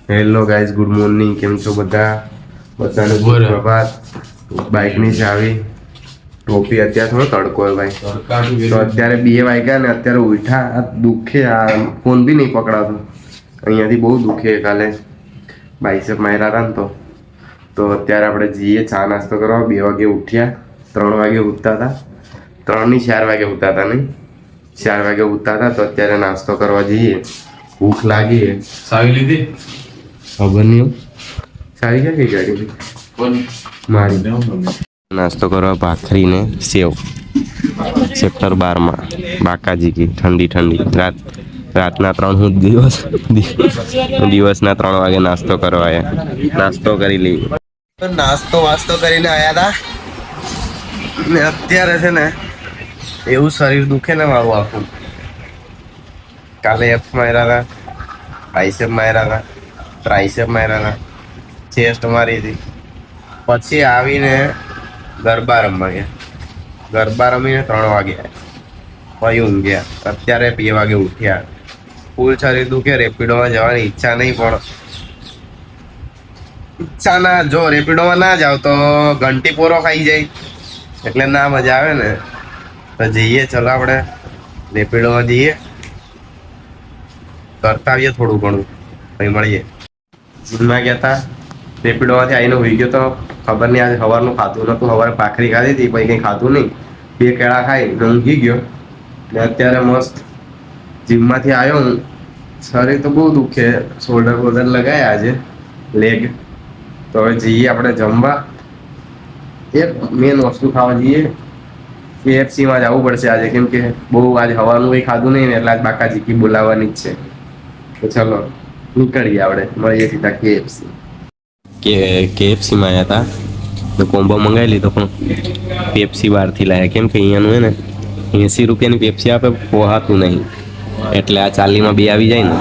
Hello guys, good morning. કેમ છો બધા? બધાને ગુડ પ્રભાત. બાઇકની ચાવી, ટોપી. અત્યારે થોડો તડકો હોય ભાઈ, તો અત્યારે 2 વાગ્યા ને અત્યારે ઉઠા. આ દુખે, આ ફોન બી નહીં પકડાતો. અહીંયાથી બહુ દુખે. કાલે બાઇસેપ માર્યા હતા ને તો અત્યારે આપણે જઈએ ચા નાસ્તો કરવા. 2 વાગે ઉઠ્યા, 3 વાગે ઉઠતા હતા. 3 ની 4 વાગે ઉઠતા હતા નહીં, 4 વાગે ઉઠતા હતા. તો અત્યારે નાસ્તો કરવા જઈએ. ભૂખ લાગી. સાવી લીધી? ખબર નહીં. સારી ક્યાં કઈ ગાડી મારી. નાસ્તો કરવા ભાખરી ને સેવ સેક્ટર 12 બાકાજી કી ઠંડી ઠંડી. રાતના 3 હું દિવસના 3 વાગે નાસ્તો કરવા આવ્યા. નાસ્તો કરી લઈએ. નાસ્તો કરીને આવ્યા હતા ને અત્યારે છે ને એવું શરીર દુખે ને મારું આખું. કાલે એપ્સ માર્યા હતા, બાઇસેપ માર્યા હતા, ટ્રાઇસેપ માર્યા હતા, ચેસ્ટ મારી હતી. પછી આવીને ગરબા રમવા ગયા. ગરબા રમીને 3 વાગે પછી ઊંઘ્યા. અત્યારે 2 વાગે ઉઠ્યા. ફૂલ શરીર દુખે. રેપિડોમાં જવાની ઈચ્છા નહીં, પણ જો રેપિડોમાં ના જાવ તો ઘંટી પોરો ખાઈ જાય, એટલે ના મજા આવે ને. તો જઈએ, ચલો આપણે રેપિડોમાં જઈએ, કરતા આવીએ થોડું ઘણું, પછી મળીએ. જીમમાં ગયા હતા, રેપિડોમાંથી આવીને હોઈ ગયો. તો ખબર નહીં, આજે સવારનું ખાધું નતું. સવારે ભાખરી ખાધી હતી, પછી કંઈ ખાધું નહીં. 2 કેળા ખાઈ ઊંઘી ગયો. ને અત્યારે મસ્ત જીમમાંથી આવ્યો હું. શરીર તો બહુ દુખે. શોલ્ડર બોલ્ડર લગાવ્યા આજે, લેગ. તો હવે જઈએ આપણે જમવા. એક મેન વસ્તુ ખાવા જઈએ. KFCમાં જવું પડશે આજે, કેમ કે બહુ આજે સવારનું કંઈ ખાધું નહીં ને, એટલે આજ બાકાજી કી બોલાવવાની જ છે. તો ચલો નીકળીએ, આપણે મળીએ સીધા KFCમાં આવ્યા હતા. તો કોમ્બો મંગાવી લીધો, પણ પેપ્સી બહારથી લાવ્યા. કેમ કે અહીંયાનું હે ને 80 રૂપિયાની પેપ્સી આપે, પોહાતું નહીં. એટલે આ 40માં 2 આવી જાય ને,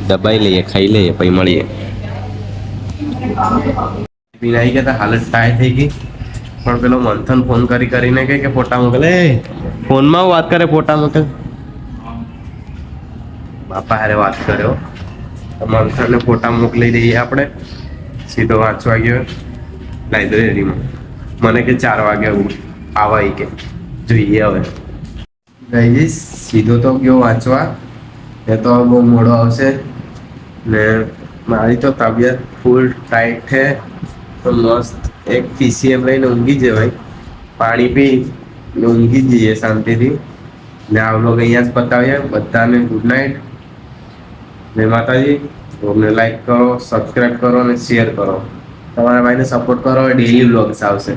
દબાઈ લઈએ, ખાઈ લઈએ, પછી મળીએ. પીને આવી ગયા હતા, હાલત ટાય થઈ ગઈ. પણ પેલો મંથન ફોન કરીને કે ફોટા મોકલે. ફોનમાં વાત કરે, ફોટા મોકલ. બાપા હારે વાત કર્યો. મંથનને ફોટા મોકલી દઈએ આપણે. સીધો વાંચવા ગયો લાઇબ્રેરીમાં. મને કે 4 વાગે આવાય કે જોઈએ. હવે ગઈ સીધો તો ગયો વાંચવા. એ તો બહુ મોડો આવશે ને. મારી તો તબિયત ફૂલ ટાઈટ છે. તો મસ્ત એક PCM લઈને ઊંઘી જવાય. પાણી પી ને ઊંઘી જઈએ શાંતિથી. ને આ વ્લોગ અહીંયા જ પતાવીએ. બધાને ગુડ નાઇટ. જય માતાજી. વ્લોગને લાઈક કરો, સબસ્ક્રાઈબ કરો અને શેર કરો. તમારા ભાઈને સપોર્ટ કરો. ડેઈલી વ્લોગ્સ આવશે.